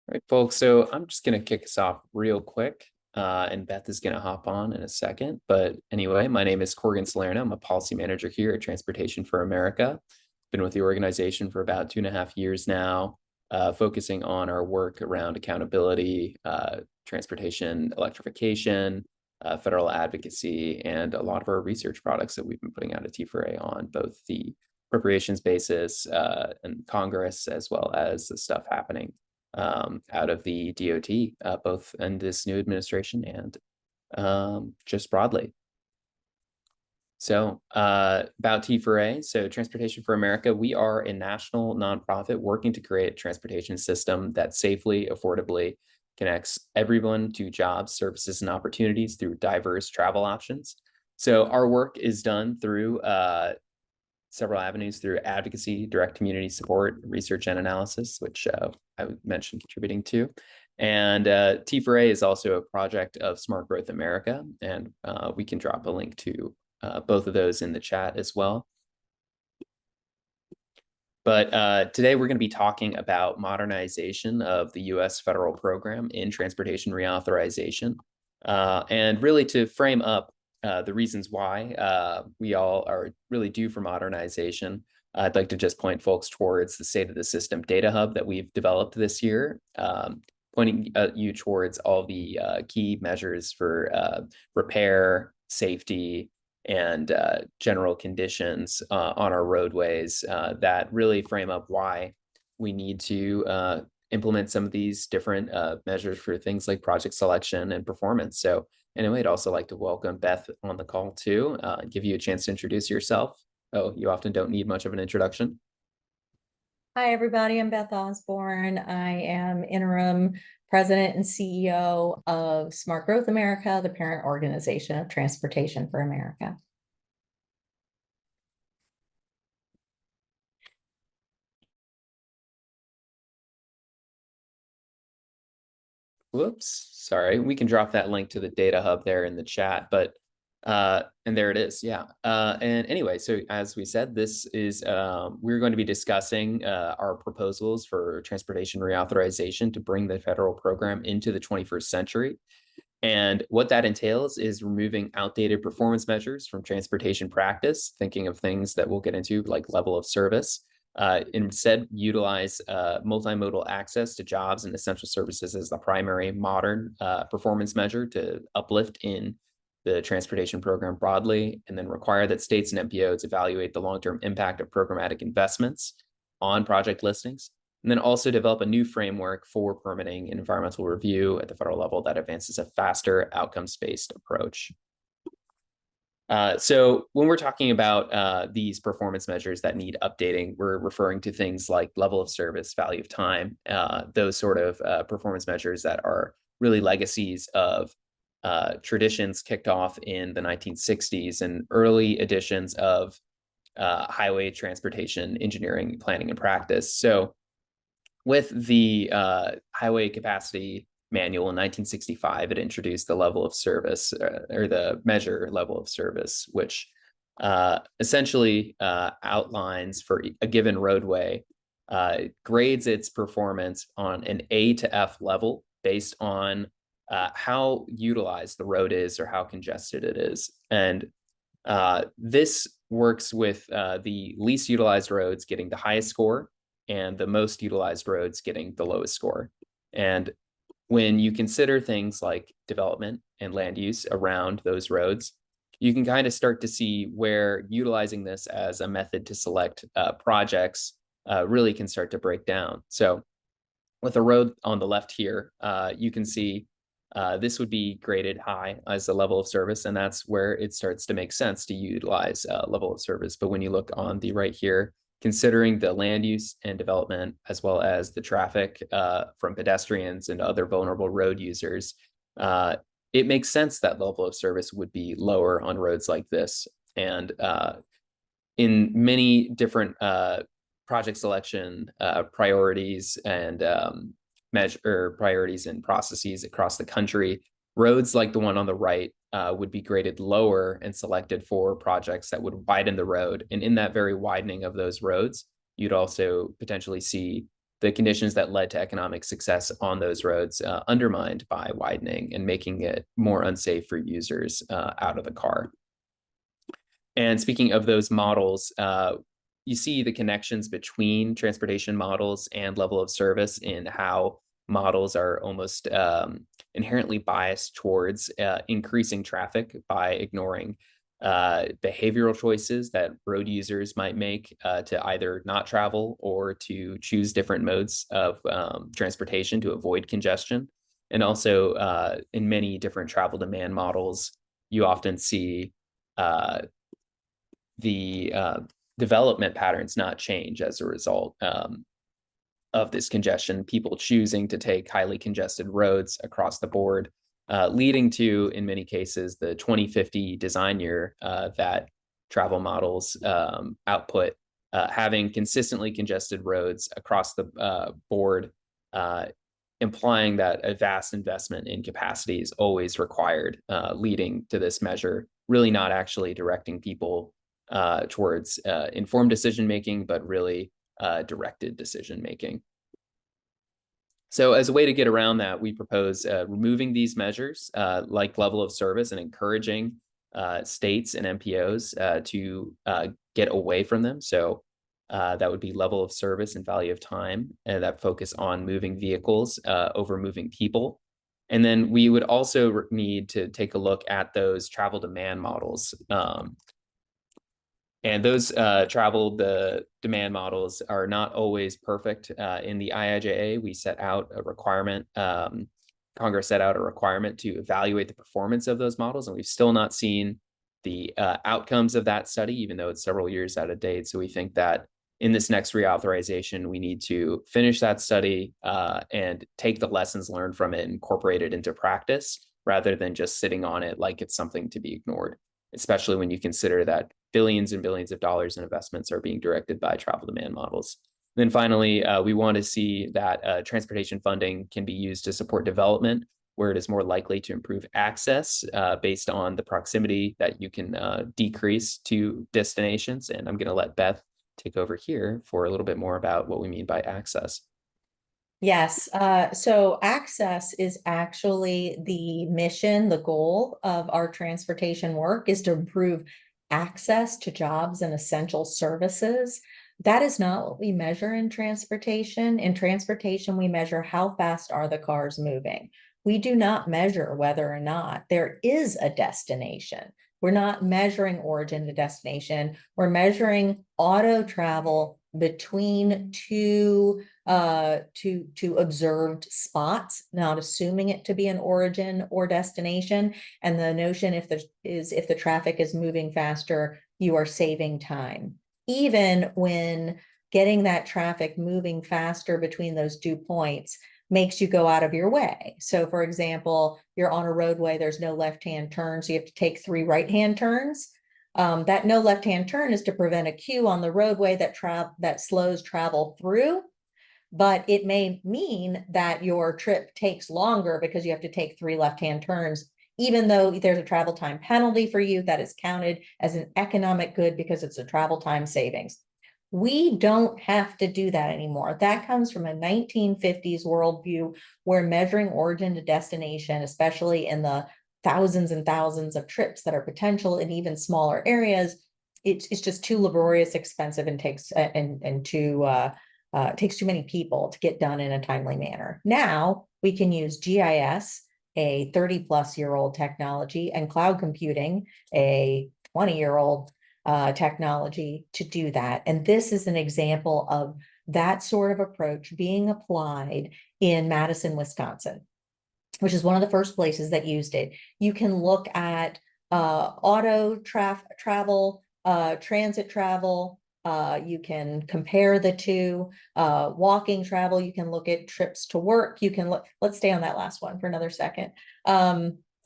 All right, folks. So I'm just going to kick us off real quick, and Beth is going to hop on in a second. But anyway, my name is Corrigan Salerno. I'm a policy manager here at Transportation for America. Been with the organization for about 2.5 years now, focusing on our work around accountability, transportation electrification, federal advocacy, and a lot of our research products that we've been putting out at T4A on both the appropriations basis and Congress, as well as the stuff happening out of the DOT, both in this new administration and just broadly. So about T4A, so Transportation for America, we are a national nonprofit working to create a transportation system that safely, affordably connects everyone to jobs, services, and opportunities through diverse travel options. So our work is done through several avenues through advocacy, direct community support, research and analysis, which I mentioned contributing to. And T4A is also a project of Smart Growth America, and we can drop a link to both of those in the chat as well. But today we're going to be talking about modernization of the U.S. federal program in transportation reauthorization. And really to frame up the reasons why we all are really due for modernization, I'd like to just point folks towards the State of the System Data Hub that we've developed this year, pointing you towards all the key measures for repair, safety, and general conditions on our roadways that really frame up why we need to implement some of these different measures for things like project selection and performance. So anyway, I'd also like to welcome Beth on the call too, give you a chance to introduce yourself. Oh, you often don't need much of an introduction. Hi, everybody. I'm Beth Osborne. I am interim president and CEO of Smart Growth America, the parent organization of Transportation for America. Whoops, sorry. We can drop that link to the data hub there in the chat, but and there it is. Yeah. And anyway, so as we said, this is we're going to be discussing our proposals for transportation reauthorization to bring the federal program into the 21st century. And what that entails is removing outdated performance measures from transportation practice, thinking of things that we'll get into like level of service. Instead, utilize multimodal access to jobs and essential services as the primary modern performance measure to uplift in the transportation program broadly, and then require that states and MPOs evaluate the long-term impact of programmatic investments on project listings, and then also develop a new framework for permitting and environmental review at the federal level that advances a faster outcomes-based approach. So when we're talking about these performance measures that need updating, we're referring to things like level of service, value of time, those sort of performance measures that are really legacies of traditions kicked off in the 1960s and early editions of highway transportation engineering, planning, and practice. So with the highway capacity manual in 1965, it introduced the level of service or the measure level of service, which essentially outlines for a given roadway, grades its performance on an A to F level based on how utilized the road is or how congested it is. And this works with the least utilized roads getting the highest score and the most utilized roads getting the lowest score. And when you consider things like development and land use around those roads, you can kind of start to see where utilizing this as a method to select projects really can start to break down. So with a road on the left here, you can see this would be graded high as a level of service, and that's where it starts to make sense to utilize level of service. But when you look on the right here, considering the land use and development, as well as the traffic from pedestrians and other vulnerable road users, it makes sense that level of service would be lower on roads like this. And in many different project selection priorities and measure priorities and processes across the country, roads like the one on the right would be graded lower and selected for projects that would widen the road. And in that very widening of those roads, you'd also potentially see the conditions that led to economic success on those roads undermined by widening and making it more unsafe for users out of the car. And speaking of those models, you see the connections between transportation models and level of service in how models are almost inherently biased towards increasing traffic by ignoring behavioral choices that road users might make to either not travel or to choose different modes of transportation to avoid congestion. And also in many different travel demand models, you often see the development patterns not change as a result of this congestion, people choosing to take highly congested roads across the board, leading to, in many cases, the 2050 design year that travel models output, having consistently congested roads across the board, implying that a vast investment in capacity is always required, leading to this measure really not actually directing people towards informed decision-making, but really directed decision-making. So as a way to get around that, we propose removing these measures like level of service and encouraging states and MPOs to get away from them. So that would be level of service and value of time, and that focus on moving vehicles over moving people. And then we would also need to take a look at those travel demand models. And those the demand models are not always perfect. In the IIJA, we set out a requirement, Congress set out a requirement to evaluate the performance of those models, and we've still not seen the outcomes of that study, even though it's several years out of date. So we think that in this next reauthorization, we need to finish that study and take the lessons learned from it and incorporate it into practice, rather than just sitting on it like it's something to be ignored, especially when you consider that billions and billions of dollars in investments are being directed by travel demand models. Then finally, we want to see that transportation funding can be used to support development where it is more likely to improve access based on the proximity that you can decrease to destinations. And I'm going to let Beth take over here for a little bit more about what we mean by access. Yes, so access is actually the mission, the goal of our transportation work is to improve access to jobs and essential services. That is not what we measure in transportation. In transportation, we measure how fast are the cars moving. We do not measure whether or not there is a destination. We're not measuring origin to destination. We're measuring auto travel between two observed spots, not assuming it to be an origin or destination. And the notion if the traffic is moving faster, you are saving time. Even when getting that traffic moving faster between those 2 points makes you go out of your way. So for example, you're on a roadway, there's no left-hand turn, so you have to take 3 right-hand turns. That no left-hand turn is to prevent a queue on the roadway that slows travel through, but it may mean that your trip takes longer because you have to take 3 left-hand turns. Even though there's a travel time penalty for you, that is counted as an economic good because it's a travel time savings. We don't have to do that anymore. That comes from a 1950s worldview where measuring origin to destination, especially in the thousands and thousands of trips that are potential in even smaller areas, it's just too laborious, expensive, and takes too many people to get done in a timely manner. Now we can use GIS, a 30-plus-year-old technology, and cloud computing, a 20-year-old technology to do that. And this is an example of that sort of approach being applied in Madison, Wisconsin, which is one of the first places that used it. You can look at auto travel, transit travel. You can compare the two. Walking travel, you can look at trips to work. You can look, let's stay on that last one for another second.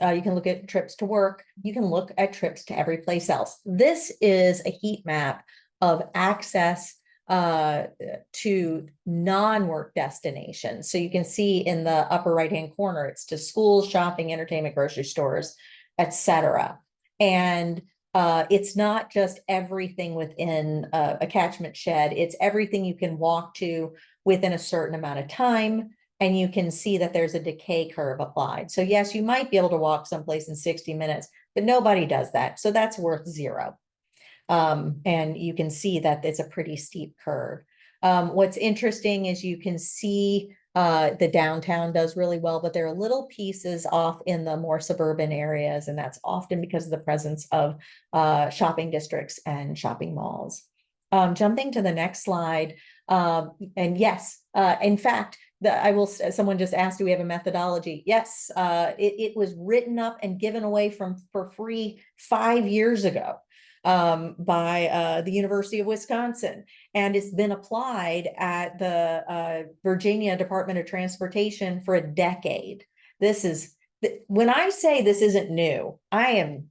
You can look at trips to work. You can look at trips to every place else. This is a heat map of access to non-work destinations. So you can see in the upper right-hand corner, it's to schools, shopping, entertainment, grocery stores, etc. And It's not just everything within a catchment shed. It's everything you can walk to within a certain amount of time. And you can see that there's a decay curve applied. So yes, you might be able to walk someplace in 60 minutes, but nobody does that. So that's worth 0. And you can see that it's a pretty steep curve. What's interesting is you can see the downtown does really well, but there are little pieces off in the more suburban areas, and that's often because of the presence of shopping districts and shopping malls. Jumping to the next slide, and yes, in fact, someone just asked, do we have a methodology? Yes, it was written up and given away for free 5 years ago by the University of Wisconsin, and it's been applied at the Virginia Department of Transportation for a decade. When I say this isn't new, I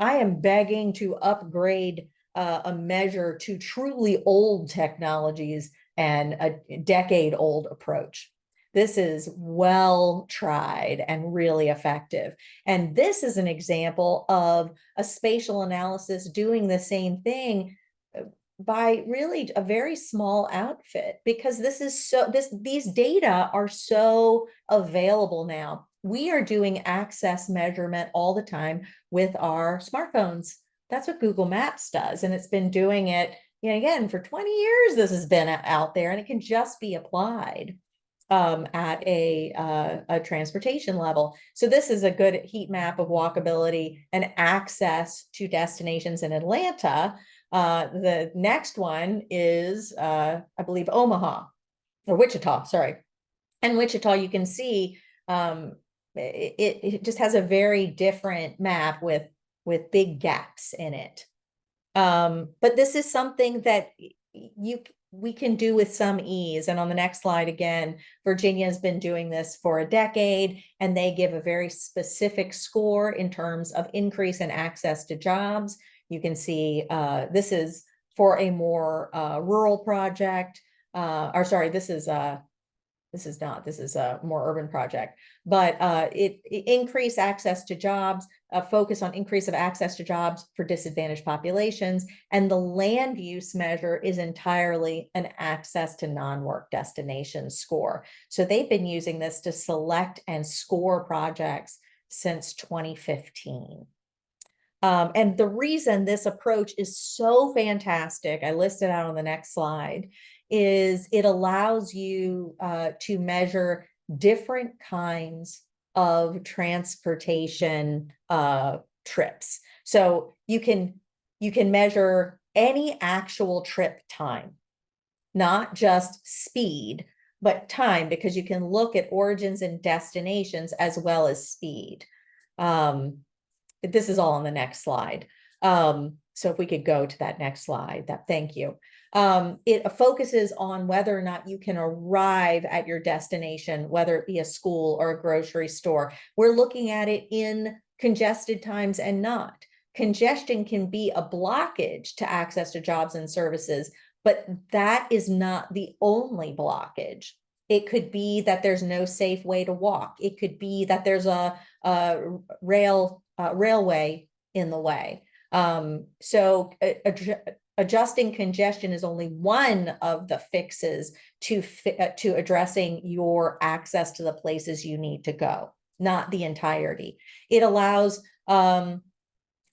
am begging to upgrade a measure to truly old technologies and a decade-old approach. This is well tried and really effective. And this is an example of a spatial analysis doing the same thing by really a very small outfit, because these data are so available now. We are doing access measurement all the time with our smartphones. That's what Google Maps does. And it's been doing it, again, for 20 years, this has been out there, and it can just be applied at a transportation level. So this is a good heat map of walkability and access to destinations in Atlanta. The next one is, I believe, Omaha or Wichita, sorry. And Wichita, you can see it just has a very different map with big gaps in it. But this is something that we can do with some ease. And on the next slide, again, Virginia has been doing this for a decade, and they give a very specific score in terms of increase in access to jobs. You can see this is for a more rural project, or sorry, this is not, this is a more urban project, but it increase access to jobs, focus on increase of access to jobs for disadvantaged populations. And the land use measure is entirely an access to non-work destinations score. So they've been using this to select and score projects since 2015. And the reason this approach is so fantastic, I listed out on the next slide, is it allows you to measure different kinds of transportation trips. So you can measure any actual trip time, not just speed, but time, because you can look at origins and destinations as well as speed. This is all on the next slide. So if we could go to that next slide, thank you. It focuses on whether or not you can arrive at your destination, whether it be a school or a grocery store. We're looking at it in congested times and not. Congestion can be a blockage to access to jobs and services, but that is not the only blockage. It could be that there's no safe way to walk. It could be that there's a railway in the way. So adjusting congestion is only one of the fixes to addressing your access to the places you need to go, not the entirety. It allows a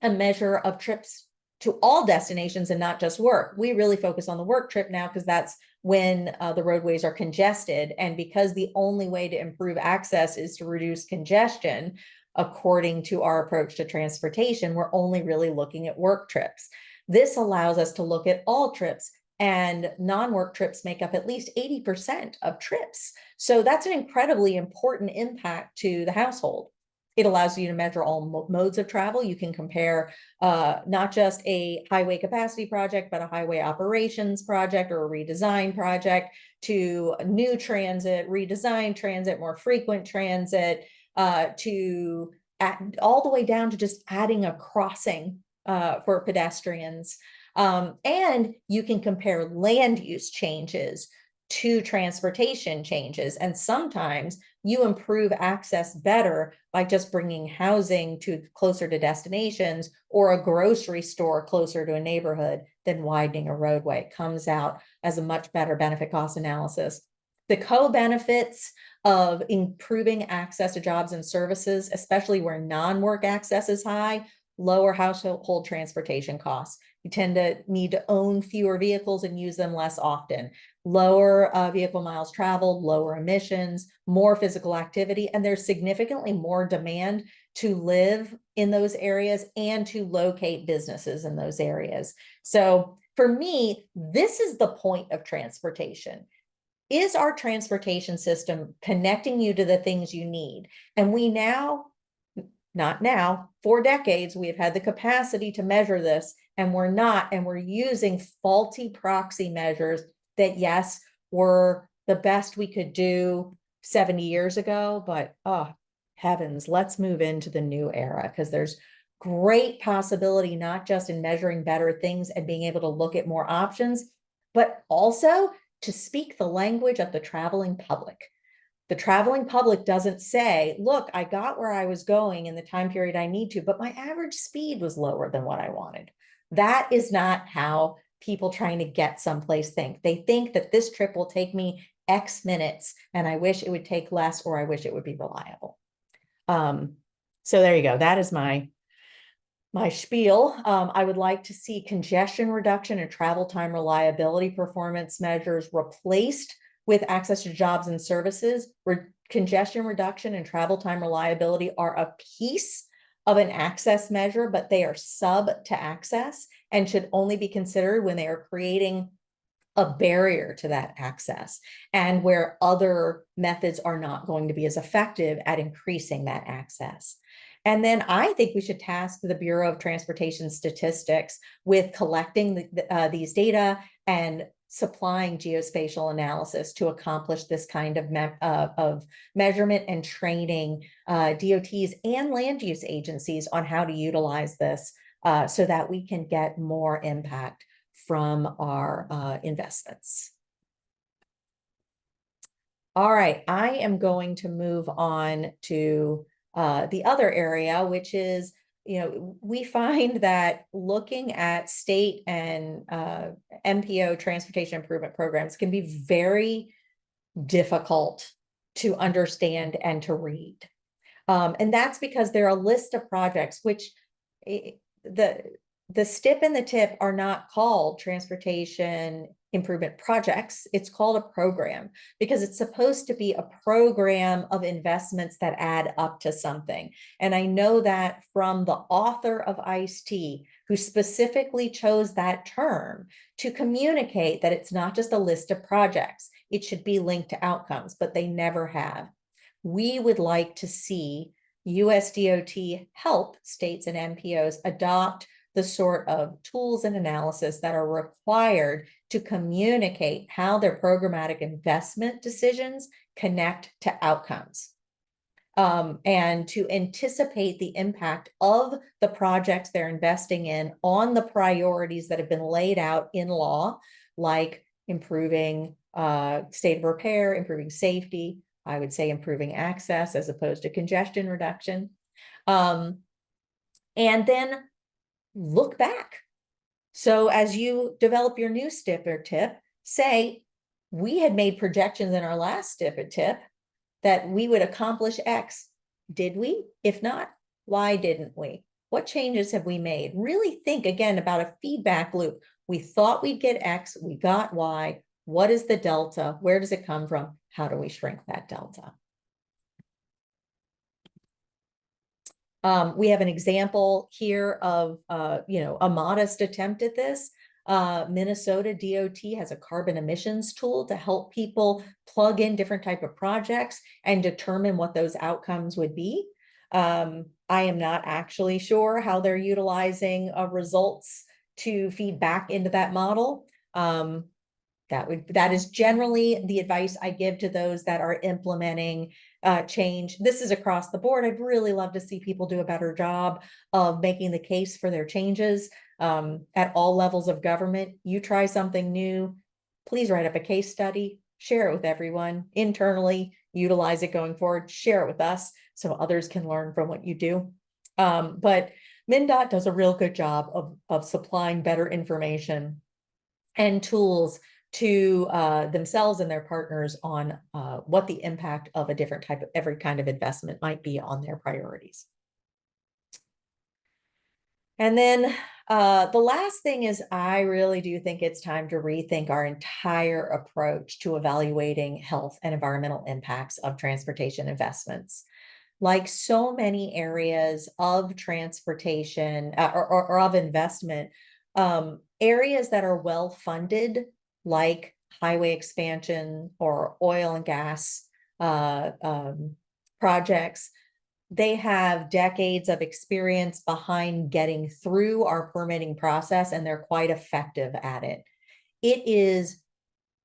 measure of trips to all destinations and not just work. We really focus on the work trip now because that's when the roadways are congested. And because the only way to improve access is to reduce congestion, according to our approach to transportation, we're only really looking at work trips. This allows us to look at all trips, and non-work trips make up at least 80% of trips. So that's an incredibly important impact to the household. It allows you to measure all modes of travel. You can compare not just a highway capacity project, but a highway operations project or a redesign project, to new transit, redesigned transit, more frequent transit, to all the way down to just adding a crossing for pedestrians. And you can compare land use changes to transportation changes. And sometimes you improve access better by just bringing housing to closer to destinations or a grocery store closer to a neighborhood than widening a roadway. It comes out as a much better benefit cost analysis. The co-benefits of improving access to jobs and services, especially where non-work access is high, lower household transportation costs. You tend to need to own fewer vehicles and use them less often. Lower vehicle miles traveled, lower emissions, more physical activity, and there's significantly more demand to live in those areas and to locate businesses in those areas. So for me, this is the point of transportation. Is our transportation system connecting you to the things you need? And we now, not now, for decades, we have had the capacity to measure this, and we're not, and we're using faulty proxy measures that, yes, were the best we could do 70 years ago, but oh, heavens, let's move into the new era, because there's great possibility, not just in measuring better things and being able to look at more options, but also to speak the language of the traveling public. The traveling public doesn't say, look, I got where I was going in the time period I need to, but my average speed was lower than what I wanted. That is not how people trying to get someplace think. They think that this trip will take me X minutes, and I wish it would take less, or I wish it would be reliable. So there you go. That is my spiel. I would like to see congestion reduction and travel time reliability performance measures replaced with access to jobs and services. Congestion reduction and travel time reliability are a piece of an access measure, but they are sub to access and should only be considered when they are creating a barrier to that access and where other methods are not going to be as effective at increasing that access. And then I think we should task the Bureau of Transportation Statistics with collecting these data and supplying geospatial analysis to accomplish this kind of measurement and training DOTs and land use agencies on how to utilize this so that we can get more impact from our investments. All right, I am going to move on to the other area, which is, we find that looking at state and MPO transportation improvement programs can be very difficult to understand and to read. And that's because there are a list of projects, which the STIP and the TIP are not called transportation improvement projects. It's called a program because it's supposed to be a program of investments that add up to something. And I know that from the author of Ice-T, who specifically chose that term to communicate that it's not just a list of projects. It should be linked to outcomes, but they never have. We would like to see USDOT help states and MPOs adopt the sort of tools and analysis that are required to communicate how their programmatic investment decisions connect to outcomes. And to anticipate the impact of the projects they're investing in on the priorities that have been laid out in law, like improving state of repair, improving safety, I would say improving access as opposed to congestion reduction. And then look back. So as you develop your new STIP or TIP, say, we had made projections in our last STIP or TIP that we would accomplish X. Did we? If not, why didn't we? What changes have we made? Really think again about a feedback loop. We thought we'd get X, we got Y. What is the delta? Where does it come from? How do we shrink that delta? We have an example here of, a modest attempt at this. Minnesota DOT has a carbon emissions tool to help people plug in different type of projects and determine what those outcomes would be. I am not actually sure how they're utilizing results to feed back into that model. That is generally the advice I give to those that are implementing change. This is across the board. I'd really love to see people do a better job of making the case for their changes at all levels of government. You try something new, please write up a case study, share it with everyone internally, utilize it going forward, share it with us so others can learn from what you do. But MnDOT does a real good job of supplying better information and tools to themselves and their partners on what the impact of a different type of every kind of investment might be on their priorities. And then the last thing is, I really do think it's time to rethink our entire approach to evaluating health and environmental impacts of transportation investments. Like so many areas of transportation or of investment, areas that are well funded, like highway expansion or oil and gas projects, they have decades of experience behind getting through our permitting process, and they're quite effective at it. It is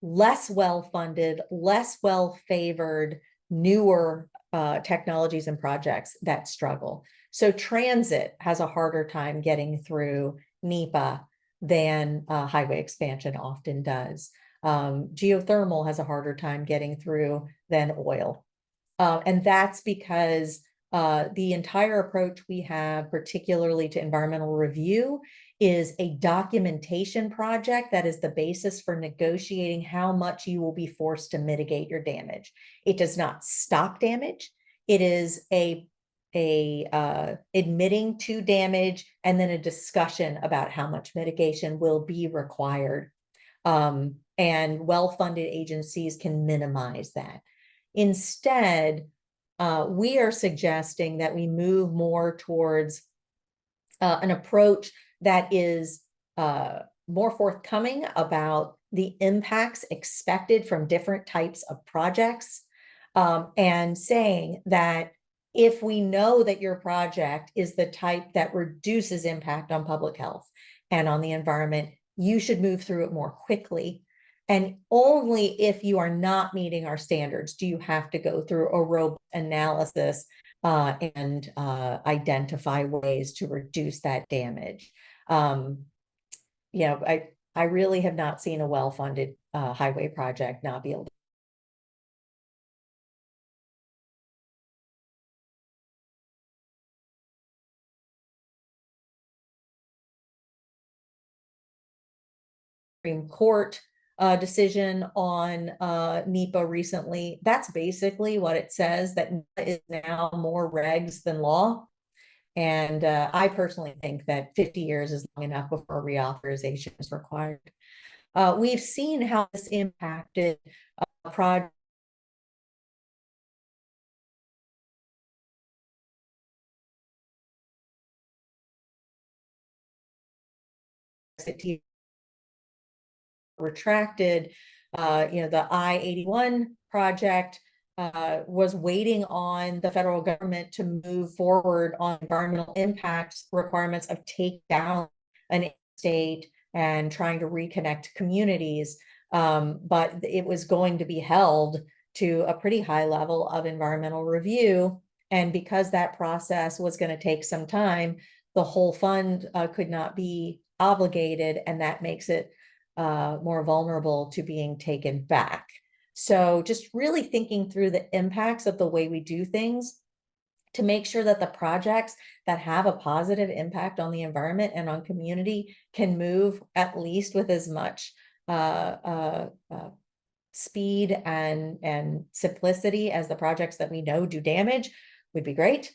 less well-funded, less well-favored, newer technologies and projects that struggle. So transit has a harder time getting through NEPA than highway expansion often does. Geothermal has a harder time getting through than oil. And that's because the entire approach we have, particularly to environmental review, is a documentation project that is the basis for negotiating how much you will be forced to mitigate your damage. It does not stop damage. It is admitting to damage and then a discussion about how much mitigation will be required. And well-funded agencies can minimize that. Instead, we are suggesting that we move more towards an approach that is more forthcoming about the impacts expected from different types of projects, and saying that if we know that your project is the type that reduces impact on public health and on the environment, you should move through it more quickly. And only if you are not meeting our standards do you have to go through a robust analysis and identify ways to reduce that damage. I really have not seen a well-funded highway project not be able to. Supreme Court decision on NEPA recently. That's basically what it says, that NEPA is now more regs than law. And I personally think that 50 years is long enough before reauthorization is required. We've seen how this impacted projects retracted. The I-81 project was waiting on the federal government to move forward on environmental impacts requirements of take down an state and trying to reconnect communities. But it was going to be held to a pretty high level of environmental review. And because that process was going to take some time, the whole fund could not be obligated, and that makes it more vulnerable to being taken back. So just really thinking through the impacts of the way we do things to make sure that the projects that have a positive impact on the environment and on community can move at least with as much speed and simplicity as the projects that we know do damage would be great.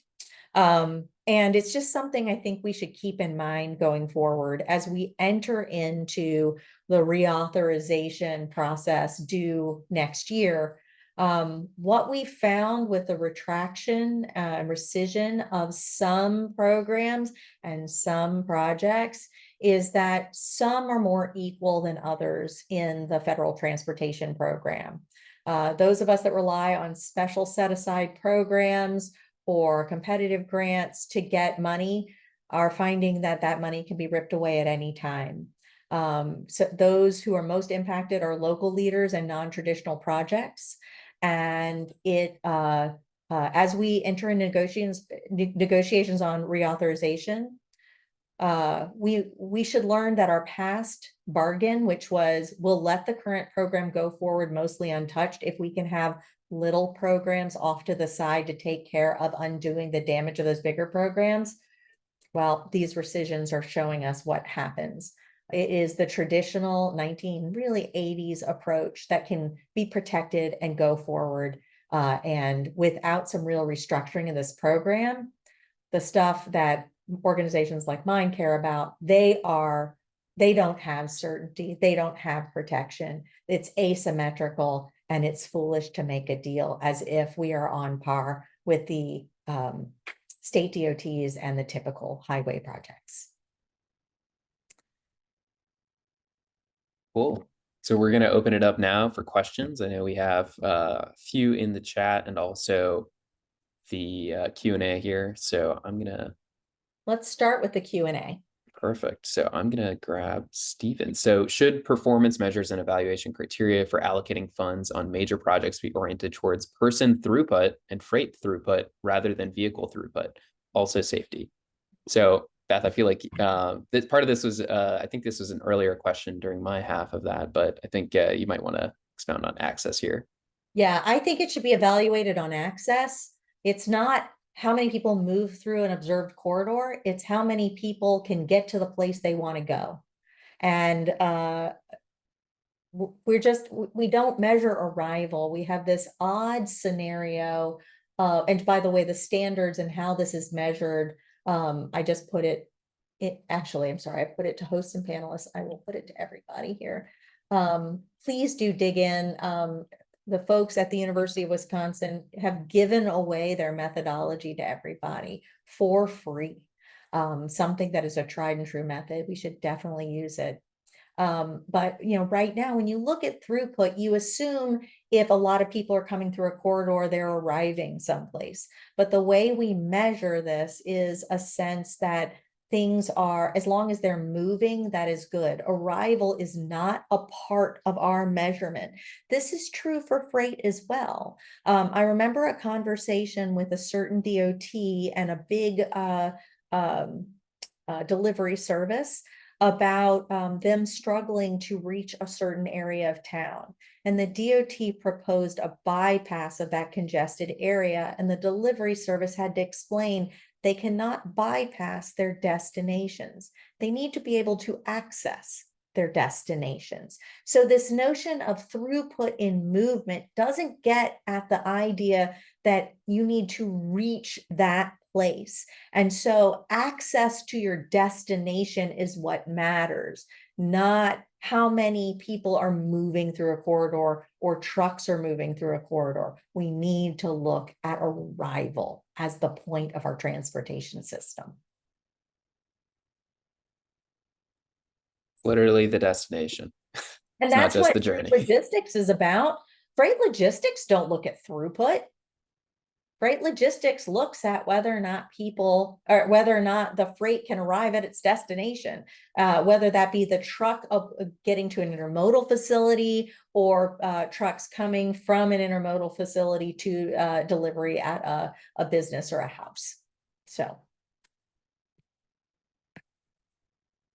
And it's just something I think we should keep in mind going forward as we enter into the reauthorization process due next year. What we found with the retraction and rescission of some programs and some projects is that some are more equal than others in the federal transportation program. Those of us that rely on special set-aside programs or competitive grants to get money are finding that that money can be ripped away at any time. So those who are most impacted are local leaders and non-traditional projects. And as we enter in negotiations on reauthorization, We should learn that our past bargain, which was we'll let the current program go forward mostly untouched if we can have little programs off to the side to take care of undoing the damage of those bigger programs. Well, these rescissions are showing us what happens. It is the traditional 1980s approach that can be protected and go forward. And without some real restructuring of this program, the stuff that organizations like mine care about, they don't have certainty, they don't have protection. It's asymmetrical, and it's foolish to make a deal as if we are on par with the state DOTs and the typical highway projects. Cool. So we're going to open it up now for questions. I know we have a few in the chat and also the Q&A here. So Let's start with the Q&A. Perfect. So I'm going to grab Stephen. So should performance measures and evaluation criteria for allocating funds on major projects be oriented towards person throughput and freight throughput rather than vehicle throughput? Also safety. So Beth, I feel like this part of this was, I think this was an earlier question during my half of that, but I think you might want to expound on access here. Yeah, I think it should be evaluated on access. It's not how many people move through an observed corridor, it's how many people can get to the place they want to go. And we don't measure arrival. We have this odd scenario. And by the way, the standards and how this is measured, I just put actually, I'm sorry, I put it to hosts and panelists. I will put it to everybody here. Please do dig in. The folks at the University of Wisconsin have given away their methodology to everybody for free. Something that is a tried and true method. We should definitely use it. But right now, when you look at throughput, you assume if a lot of people are coming through a corridor, they're arriving someplace. But the way we measure this is a sense that things are, as long as they're moving, that is good. Arrival is not a part of our measurement. This is true for freight as well. I remember a conversation with a certain DOT and a big delivery service about them struggling to reach a certain area of town. And the DOT proposed a bypass of that congested area, and the delivery service had to explain they cannot bypass their destinations. They need to be able to access their destinations. So this notion of throughput in movement doesn't get at the idea that you need to reach that place. And so access to your destination is what matters, not how many people are moving through a corridor or trucks are moving through a corridor. We need to look at arrival as the point of our transportation system. Literally the destination. And It's not that's just what the journey. logistics is about. Freight logistics don't look at throughput. Freight logistics looks at whether or not the freight can arrive at its destination, whether that be the truck getting to an intermodal facility or trucks coming from an intermodal facility to delivery at a business or a house. So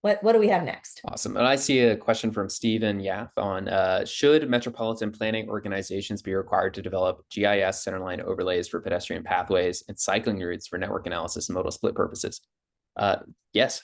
what do we have next? Awesome. And I see a question from Stephen Yath on should metropolitan planning organizations be required to develop GIS centerline overlays for pedestrian pathways and cycling routes for network analysis and modal split purposes? Yes,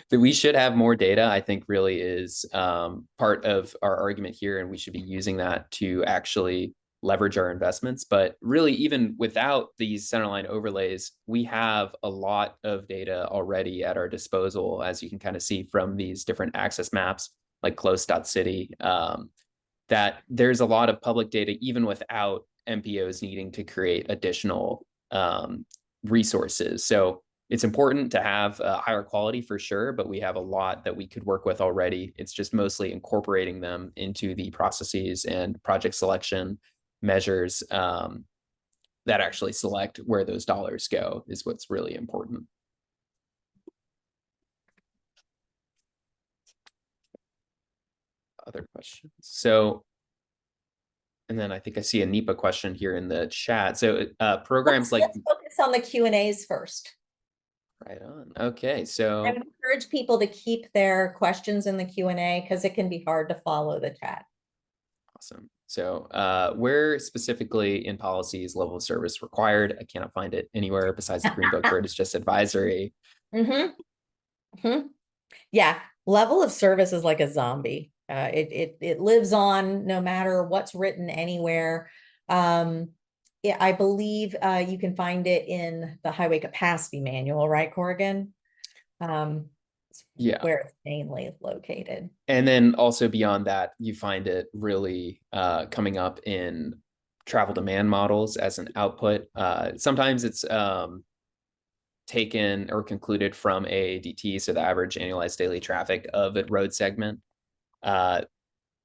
that we should have more data, I think really is part of our argument here, and we should be using that to actually leverage our investments. But really, even without these centerline overlays, we have a lot of data already at our disposal, as you can kind of see from these different access maps like close.city, that there's a lot of public data even without MPOs needing to create additional resources. So it's important to have higher quality for sure, but we have a lot that we could work with already. It's just mostly incorporating them into the processes and project selection measures that actually select where those dollars go is what's really important. Other questions? So, and then I think I see a NEPA question here in the chat. So programs Let's focus on the Q&As first. Right on. Okay, I so would encourage people to keep their questions in the Q&A because it can be hard to follow the chat. awesome. So where specifically in policy is level of service required? I cannot find it anywhere besides the Green Book where it is just advisory. Mm-hmm. Mm-hmm. Yeah, level of service is like a zombie. It lives on no matter what's written anywhere. Yeah, I believe you can find it in the highway capacity manual, right, Corrigan? Um, Yeah. where it's mainly located. And then also beyond that, you find it really coming up in travel demand models as an output. Sometimes it's taken or concluded from AADT, so the average annualized daily traffic of a road segment. Uh,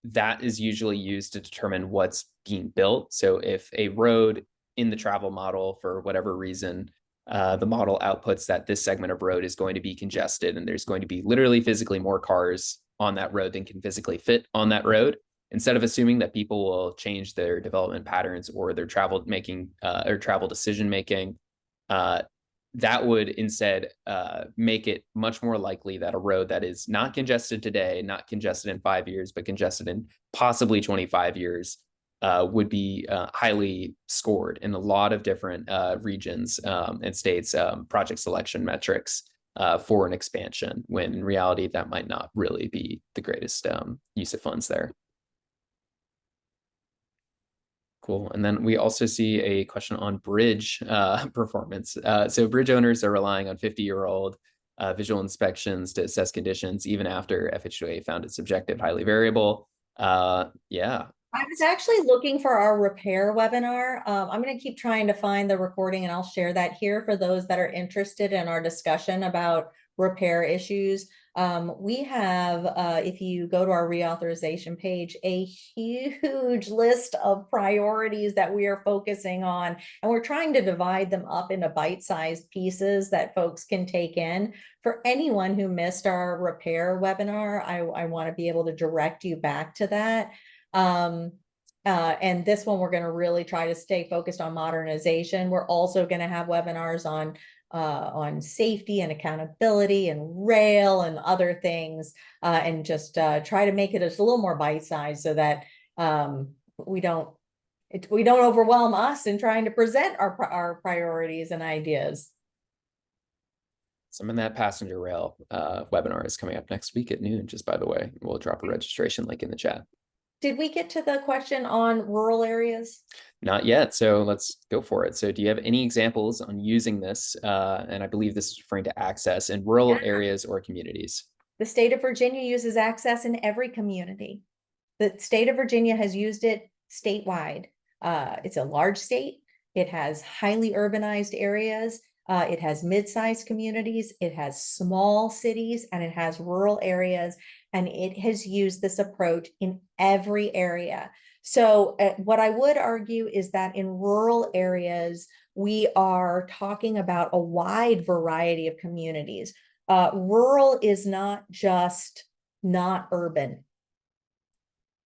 that is usually used to determine what's being built. So if a road in the travel model, for whatever reason, the model outputs that this segment of road is going to be congested and there's going to be literally physically more cars on that road than can physically fit on that road. Instead of assuming that people will change their development patterns or their travel making or travel decision making, uh, that would instead make it much more likely that a road that is not congested today, not congested in 5 years, but congested in possibly 25 years would be highly scored in a lot of different regions and states project selection metrics for an expansion, when in reality, that might not really be the greatest use of funds there. Cool. And then we also see a question on bridge performance. So bridge owners are relying on 50-year-old visual inspections to assess conditions, even after FHWA found it subjective, highly variable. Yeah. I was actually looking for our repair webinar. I'm going to keep trying to find the recording and I'll share that here for those that are interested in our discussion about repair issues. We have, if you go to our reauthorization page, a huge list of priorities that we are focusing on, and we're trying to divide them up into bite-sized pieces that folks can take in. For anyone who missed our repair webinar, I want to be able to direct you back to that. And this one, we're going to really try to stay focused on modernization. We're also going to have webinars on safety and accountability and rail and other things, and just try to make it just a little more bite-sized so that we don't overwhelm us in trying to present our priorities and ideas. Some of that passenger rail webinar is coming up next week at noon, just by the way. We'll drop a registration link in the chat. Did we get to the question on rural areas? Not yet, so let's go for it. So do you have any examples on using this, and I believe this is referring to access, in rural areas or communities? The state of Virginia uses access in every community. The state of Virginia has used it statewide. It's a large state. It has highly urbanized areas. It has mid-sized communities. It has small cities, and it has rural areas. And it has used this approach in every area. So what I would argue is that in rural areas, we are talking about a wide variety of communities. Rural is not just not urban,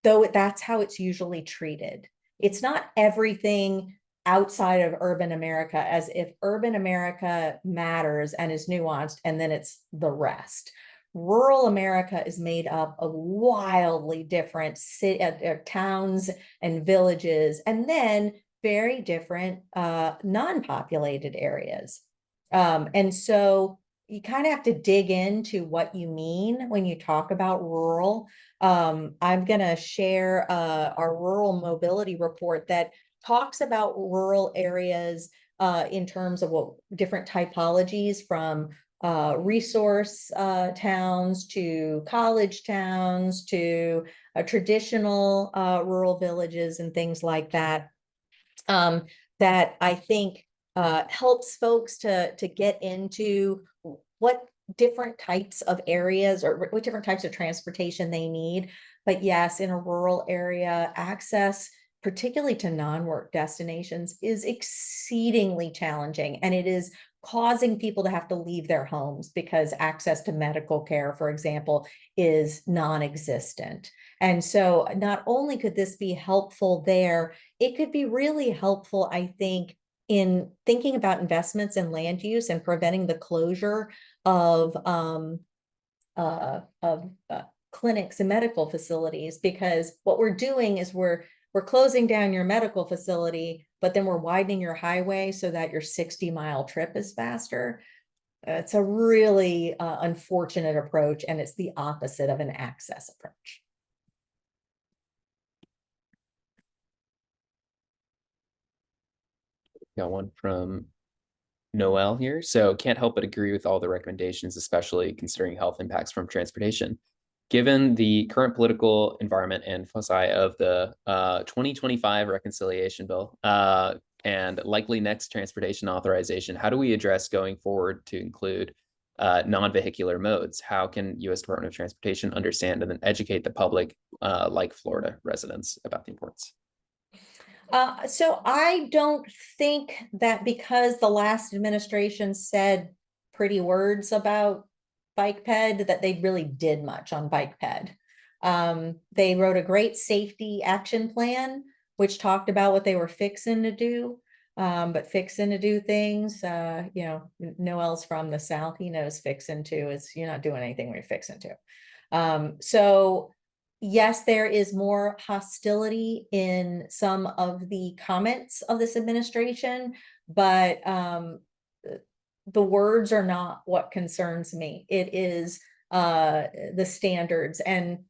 though that's how it's usually treated. It's not everything outside of urban America, as if urban America matters and is nuanced, and then it's the rest. Rural America is made up of wildly different towns and villages, and then very different non-populated areas. And so you kind of have to dig into what you mean when you talk about rural. I'm going to share our rural mobility report that talks about rural areas in terms of what different typologies, from resource towns to college towns to traditional rural villages and things like that, that I think helps folks to get into what different types of areas or what different types of transportation they need. But yes, in a rural area, access, particularly to non-work destinations, is exceedingly challenging, and it is causing people to have to leave their homes because access to medical care, for example, is non-existent. And so not only could this be helpful there, it could be really helpful, I think, in thinking about investments in land use and preventing the closure of clinics and medical facilities, because what we're doing is we're closing down your medical facility, but then we're widening your highway so that your 60-mile trip is faster. It's a really unfortunate approach, and it's the opposite of an access approach. Got one from Noel here. So can't help but agree with all the recommendations, especially considering health impacts from transportation. Given the current political environment and foci of the 2025 reconciliation bill and likely next transportation authorization, how do we address going forward to include non-vehicular modes? How can U.S. Department of Transportation understand and then educate the public, like Florida residents, about the importance? So I don't think that because the last administration said pretty words about bike ped that they really did much on bike ped. They wrote a great safety action plan, which talked about what they were fixing to do. But fixing to do things, you know, Noel's from the South, he knows fixing to is you're not doing anything when you're fixing to. So yes, there is more hostility in some of the comments of this administration, but the words are not what concerns me. It is the standards. And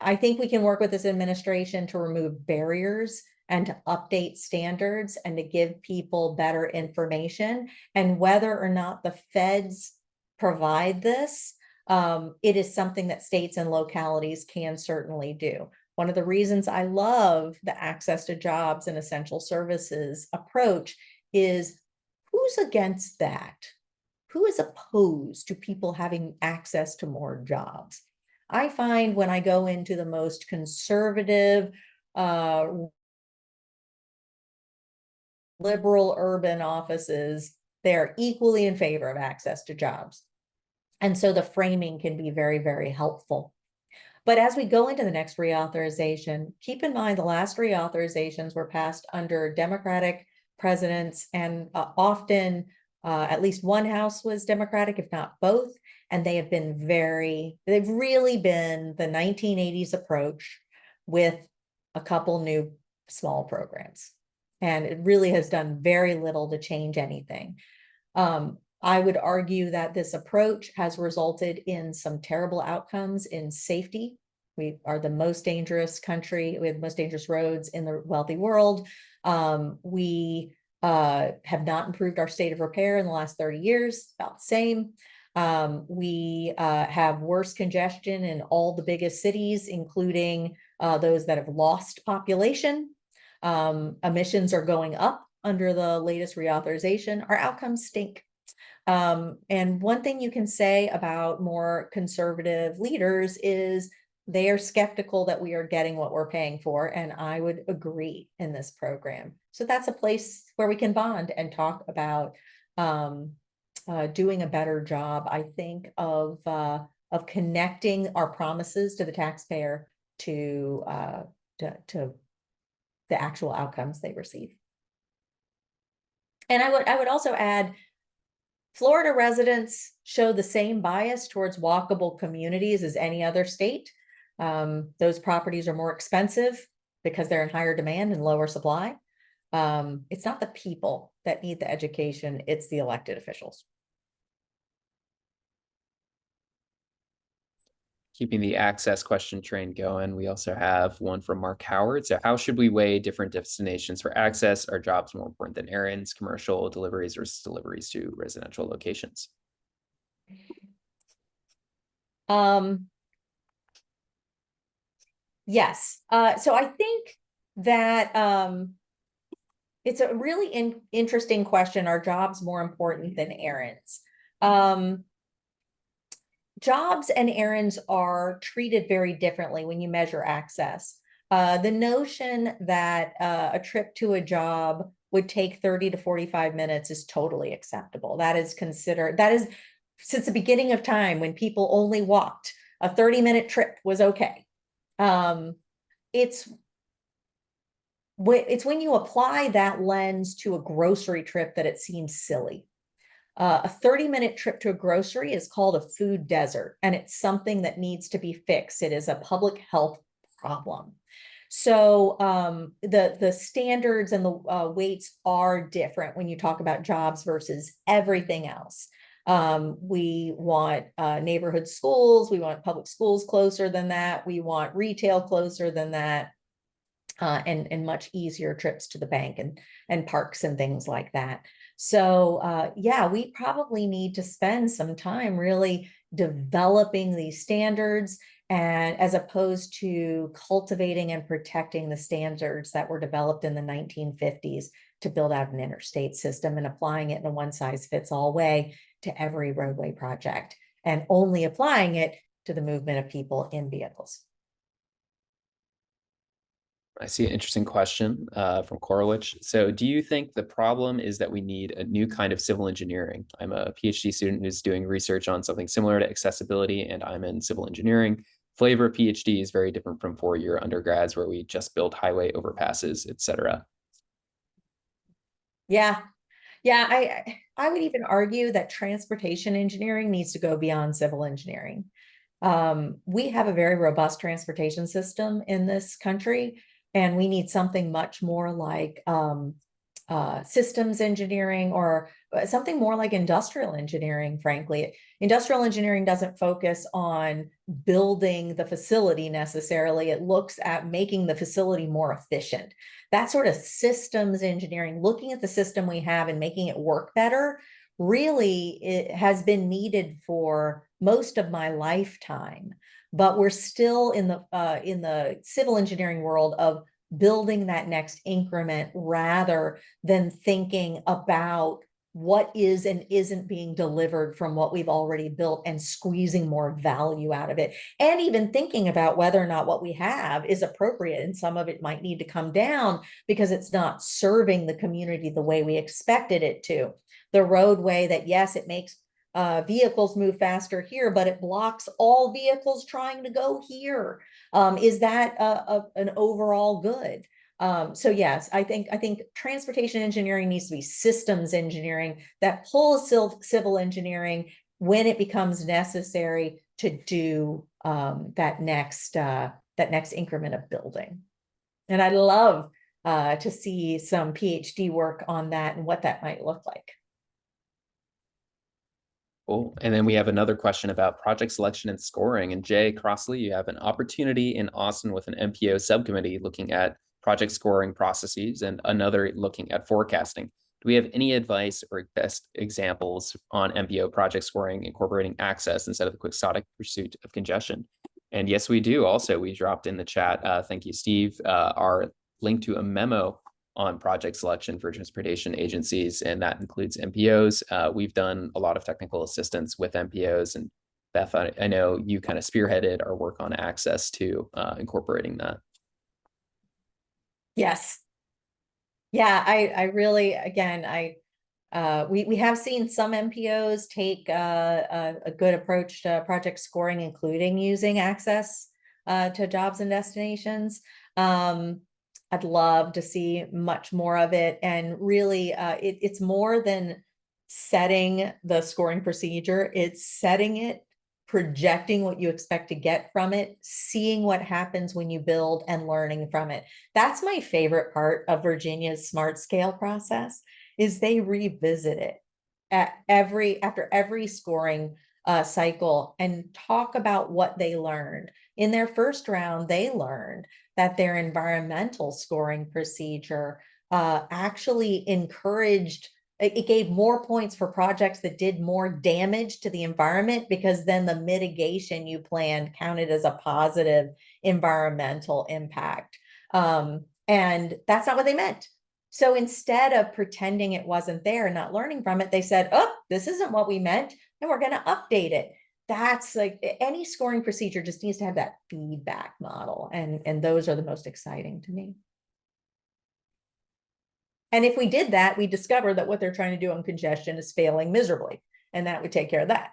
I think we can work with this administration to remove barriers and to update standards and to give people better information. And whether or not the feds provide this, it is something that states and localities can certainly do. One of the reasons I love the access to jobs and essential services approach is who's against that? Who is opposed to people having access to more jobs? I find when I go into the most conservative, liberal urban offices, they're equally in favor of access to jobs. And so the framing can be very, very helpful. But as we go into the next reauthorization, keep in mind the last reauthorizations were passed under Democratic presidents, and often at least one house was Democratic, if not both. And they have been they've really been the 1980s approach with a couple new small programs. And it really has done very little to change anything. I would argue that this approach has resulted in some terrible outcomes in safety. We are the most dangerous country. We have the most dangerous roads in the wealthy world. We have not improved our state of repair in the last 30 years, about the same. We have worse congestion in all the biggest cities, including those that have lost population. Emissions are going up under the latest reauthorization. Our outcomes stink. And one thing you can say about more conservative leaders is they are skeptical that we are getting what we're paying for. And I would agree in this program. So that's a place where we can bond and talk about doing a better job, I think, of connecting our promises to the taxpayer to the actual outcomes they receive. And I would also add, Florida residents show the same bias towards walkable communities as any other state. Those properties are more expensive because they're in higher demand and lower supply. It's not the people that need the education, it's the elected officials. Keeping the access question train going, we also have one from Mark Howard. So how should we weigh different destinations for access? Are jobs more important than errands, commercial deliveries, or deliveries to residential locations? Yes. So I think that it's a really interesting question. Are jobs more important than errands? Jobs and errands are treated very differently when you measure access. The notion that a trip to a job would take 30 to 45 minutes is totally acceptable. That is since the beginning of time when people only walked, a 30-minute trip was okay. It's it's when you apply that lens to a grocery trip that it seems silly. A 30-minute trip to a grocery is called a food desert, and it's something that needs to be fixed. It is a public health problem. So the standards and the weights are different when you talk about jobs versus everything else. We want neighborhood schools. We want public schools closer than that. We want retail closer than that. And much easier trips to the bank and parks and things like that. So yeah, we probably need to spend some time really developing these standards, and as opposed to cultivating and protecting the standards that were developed in the 1950s to build out an interstate system and applying it in a one-size-fits-all way to every roadway project, and only applying it to the movement of people in vehicles. I see an interesting question from Korowich. So do you think the problem is that we need a new kind of civil engineering? I'm a PhD student who's doing research on something similar to accessibility, and I'm in civil engineering. Flavor of PhD is very different from four-year undergrads where we just build highway overpasses, et cetera. Yeah, I would even argue that transportation engineering needs to go beyond civil engineering. We have a very robust transportation system in this country, and we need something much more like systems engineering, or something more like industrial engineering, frankly. Industrial engineering doesn't focus on building the facility necessarily. It looks at making the facility more efficient. That sort of systems engineering, looking at the system we have and making it work better, really it has been needed for most of my lifetime. But we're still in the civil engineering world of building that next increment rather than thinking about what is and isn't being delivered from what we've already built and squeezing more value out of it. And even thinking about whether or not what we have is appropriate, and some of it might need to come down because it's not serving the community the way we expected it to. The roadway that, yes, it makes vehicles move faster here, but it blocks all vehicles trying to go here. Is that an overall good? So yes, I think transportation engineering needs to be systems engineering that pulls civil engineering when it becomes necessary to do that next increment of building. And I'd love to see some PhD work on that and what that might look like. Cool. And then we have another question about project selection and scoring. And Jay Crossley, you have an opportunity in Austin with an MPO subcommittee looking at project scoring processes and another looking at forecasting. Do we have any advice or best examples on MPO project scoring incorporating access instead of the quixotic pursuit of congestion? And yes, we do. Also, we dropped in the chat, thank you, Steve, our link to a memo on project selection for transportation agencies, and that includes MPOs. We've done a lot of technical assistance with MPOs, and Beth, I know you kind of spearheaded our work on access to incorporating that. Yes. Yeah, I really, again, we have seen some MPOs take a good approach to project scoring, including using access to jobs and destinations. I'd love to see much more of it. And really, it's more than setting the scoring procedure. It's setting it, projecting what you expect to get from it, seeing what happens when you build, and learning from it. That's my favorite part of Virginia's Smart Scale process, is they revisit it after every scoring cycle and talk about what they learned. In their first round, they learned that their environmental scoring procedure actually encouraged, it gave more points for projects that did more damage to the environment, because then the mitigation you planned counted as a positive environmental impact. And that's not what they meant. So instead of pretending it wasn't there and not learning from it, they said, oh, this isn't what we meant, and we're going to update it. That's like, any scoring procedure just needs to have that feedback model. And those are the most exciting to me. And if we did that, we discover that what they're trying to do on congestion is failing miserably, and that would take care of that.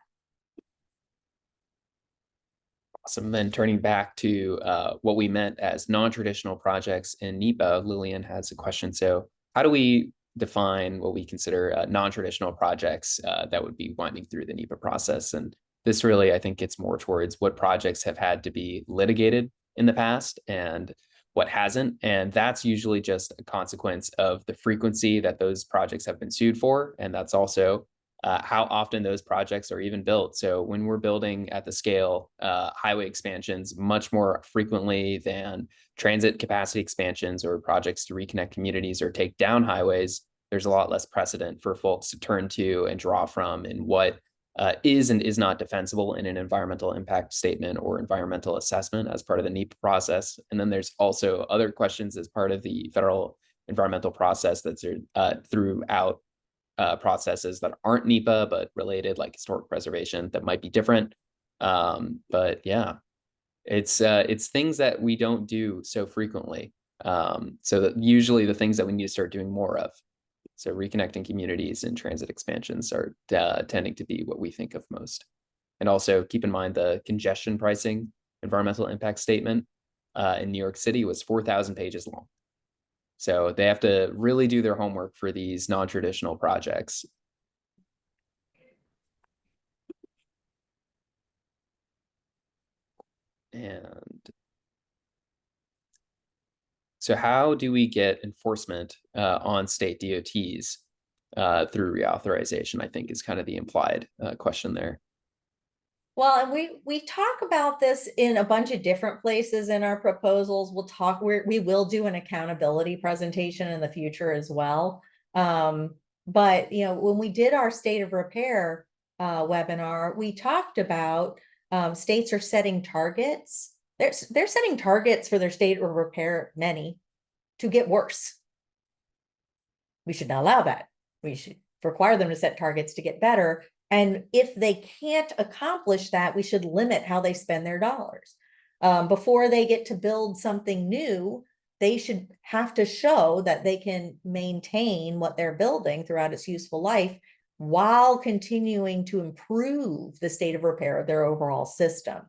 Awesome. Then turning back to what we meant as non-traditional projects in NEPA, Lillian has a question. So how do we define what we consider non-traditional projects that would be winding through the NEPA process? And this really, I think, gets more towards what projects have had to be litigated in the past and what hasn't. And that's usually just a consequence of the frequency that those projects have been sued for. And that's also how often those projects are even built. So when we're building at the scale, highway expansions much more frequently than transit capacity expansions or projects to reconnect communities or take down highways, there's a lot less precedent for folks to turn to and draw from in what is and is not defensible in an environmental impact statement or environmental assessment as part of the NEPA process. And then there's also other questions as part of the federal environmental process that's throughout processes that aren't NEPA but related, like historic preservation, that might be different. But yeah, it's things that we don't do so frequently. So that usually the things that we need to start doing more of. So reconnecting communities and transit expansions are tending to be what we think of most. And also keep in mind the congestion pricing environmental impact statement in New York City was 4,000 pages long. So they have to really do their homework for these non-traditional projects. And so how do we get enforcement on state DOTs through reauthorization, I think is kind of the implied question there. Well, and we talk about this in a bunch of different places in our proposals. We will do an accountability presentation in the future as well. But when we did our state of repair webinar, we talked about states are setting targets. They're setting targets for their state of repair, many, to get worse. We should not allow that. We should require them to set targets to get better. And if they can't accomplish that, we should limit how they spend their dollars. Before they get to build something new, they should have to show that they can maintain what they're building throughout its useful life while continuing to improve the state of repair of their overall system.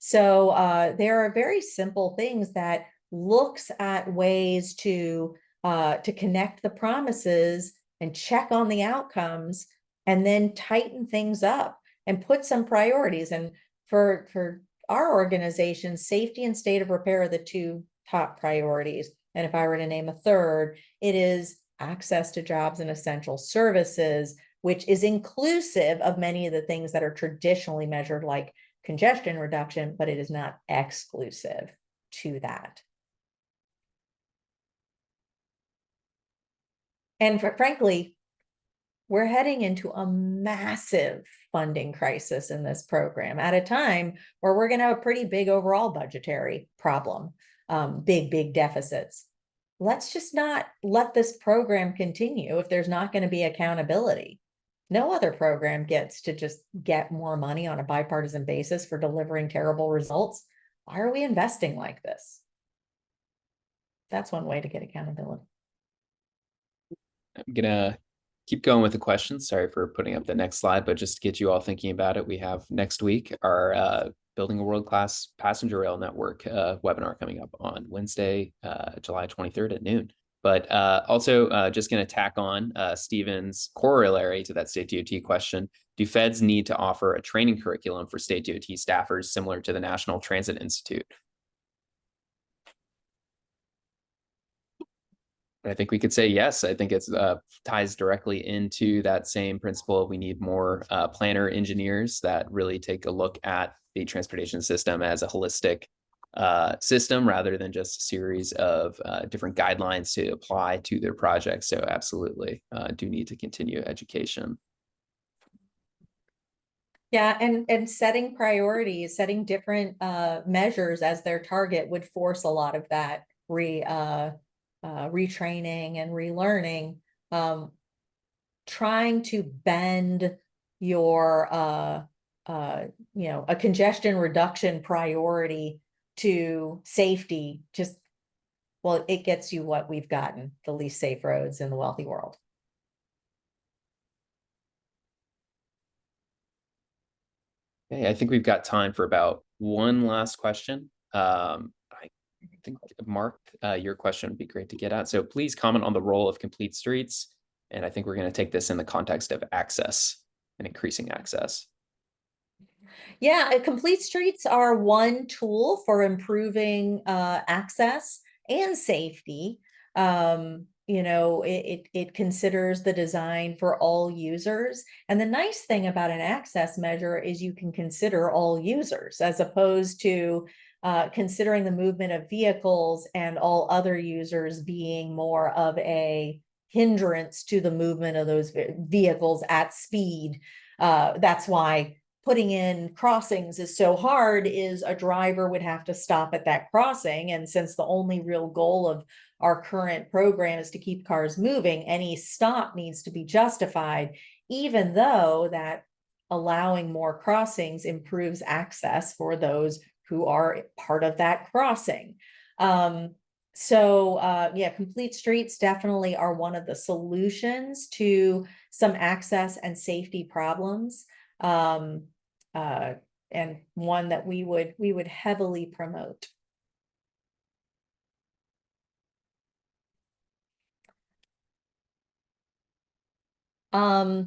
So there are very simple things that looks at ways to connect the promises and check on the outcomes, and then tighten things up and put some priorities. And for our organization, safety and state of repair are the two top priorities. And if I were to name a third, it is access to jobs and essential services, which is inclusive of many of the things that are traditionally measured like congestion reduction, but it is not exclusive to that. And frankly, we're heading into a massive funding crisis in this program at a time where we're going to have a pretty big overall budgetary problem, big deficits. Let's just not let this program continue if there's not going to be accountability. No other program gets to just get more money on a bipartisan basis for delivering terrible results. Why are we investing like this? That's one way to get accountability. I'm gonna keep going with the questions. Sorry for putting up the next slide, but just to get you all thinking about it, we have next week our Building a World-Class Passenger Rail Network webinar coming up on Wednesday, July 23rd at noon. But also just going to tack on Stephen's corollary to that state DOT question. Do feds need to offer a training curriculum for state DOT staffers similar to the National Transit Institute? I think we could say yes. I think it's ties directly into that same principle. We need more planner engineers that really take a look at the transportation system as a holistic system rather than just a series of different guidelines to apply to their projects. So absolutely do need to continue education. Yeah, and setting priorities, setting different measures as their target would force a lot of that retraining and relearning, trying to bend your a congestion reduction priority to safety, just, well, it gets you what we've gotten, the least safe roads in the wealthy world. Okay, I think we've got time for about one last question. I think, Mark, your question would be great to get at. So please comment on the role of complete streets. And I think we're going to take this in the context of access and increasing access. Yeah, complete streets are one tool for improving access and safety. It considers the design for all users. And the nice thing about an access measure is you can consider all users as opposed to considering the movement of vehicles and all other users being more of a hindrance to the movement of those vehicles at speed. That's why putting in crossings is so hard, is a driver would have to stop at that crossing. And since the only real goal of our current program is to keep cars moving, any stop needs to be justified, even though that allowing more crossings improves access for those who are part of that crossing. Yeah, complete streets definitely are one of the solutions to some access and safety problems. And one that we would heavily promote. I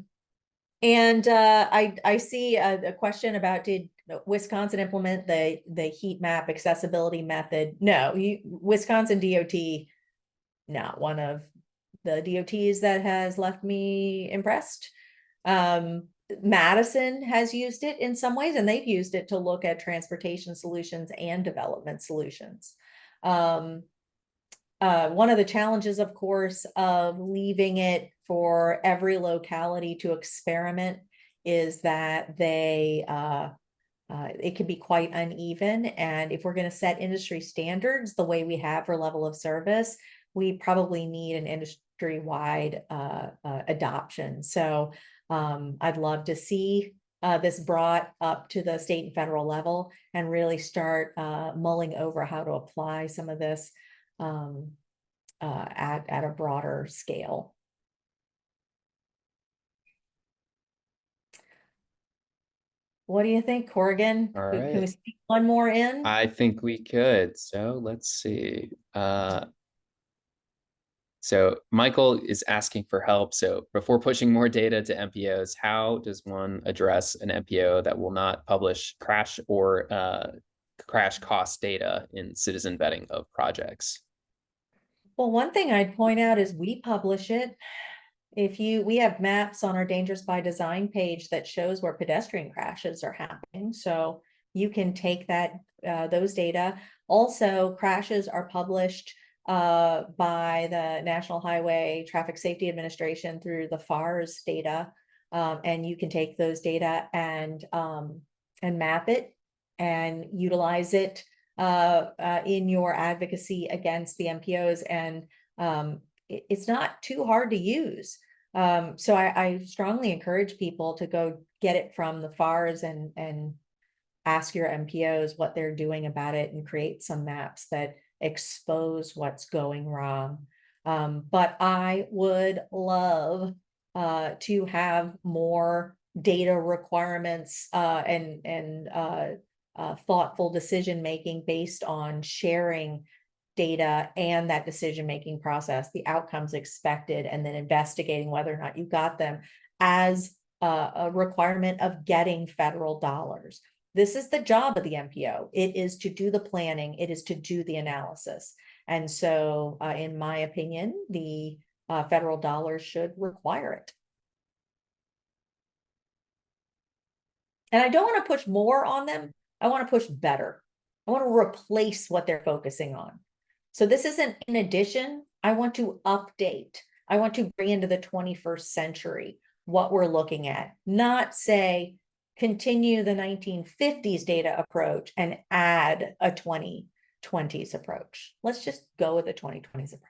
see a question about, did Wisconsin implement the heat map accessibility method? No, Wisconsin DOT, not one of the DOTs that has left me impressed. Madison has used it in some ways, and they've used it to look at transportation solutions and development solutions. One of the challenges, of course, of leaving it for every locality to experiment is that it can be quite uneven. And if we're going to set industry standards the way we have for level of service, we probably need an industry-wide adoption. So I'd love to see this brought up to the state and federal level and really start mulling over how to apply some of this at a broader scale. What do you think, Corrigan? All Can we right. speak one more in? I think we could. So let's see. So Michael is asking for help. So before pushing more data to MPOs, how does one address an MPO that will not publish crash or crash cost data in citizen vetting of projects? Well, one thing I'd point out is we publish it. We have maps on our Dangerous by Design page that shows where pedestrian crashes are happening. So you can take those data. Also, crashes are published by the National Highway Traffic Safety Administration through the FARS data. And you can take those data and map it and utilize it in your advocacy against the MPOs. And it's not too hard to use. So I strongly encourage people to go get it from the FARs and ask your MPOs what they're doing about it and create some maps that expose what's going wrong. But I would love to have more data requirements and thoughtful decision making based on sharing data and that decision-making process, the outcomes expected, and then investigating whether or not you got them as a requirement of getting federal dollars. This is the job of the MPO. It is to do the planning. It is to do the analysis. And so, in my opinion, the federal dollars should require it. And I don't want to push more on them. I want to push better. I want to replace what they're focusing on. So this isn't in addition. I want to update. I want to bring into the 21st century what we're looking at, not say continue the 1950s data approach and add a 2020s approach. Let's just go with the 2020s approach.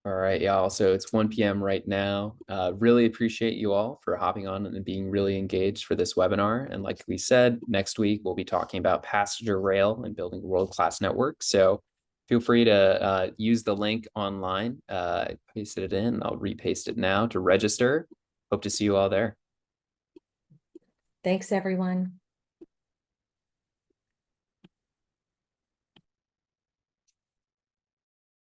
All right, y'all. So it's 1 p.m. right now. Really appreciate you all for hopping on and being really engaged for this webinar. And like we said, next week we'll be talking about passenger rail and building a world-class network. So feel free to use the link online. I pasted it in. I'll repaste it now to register. Hope to see you all there. Thanks, everyone.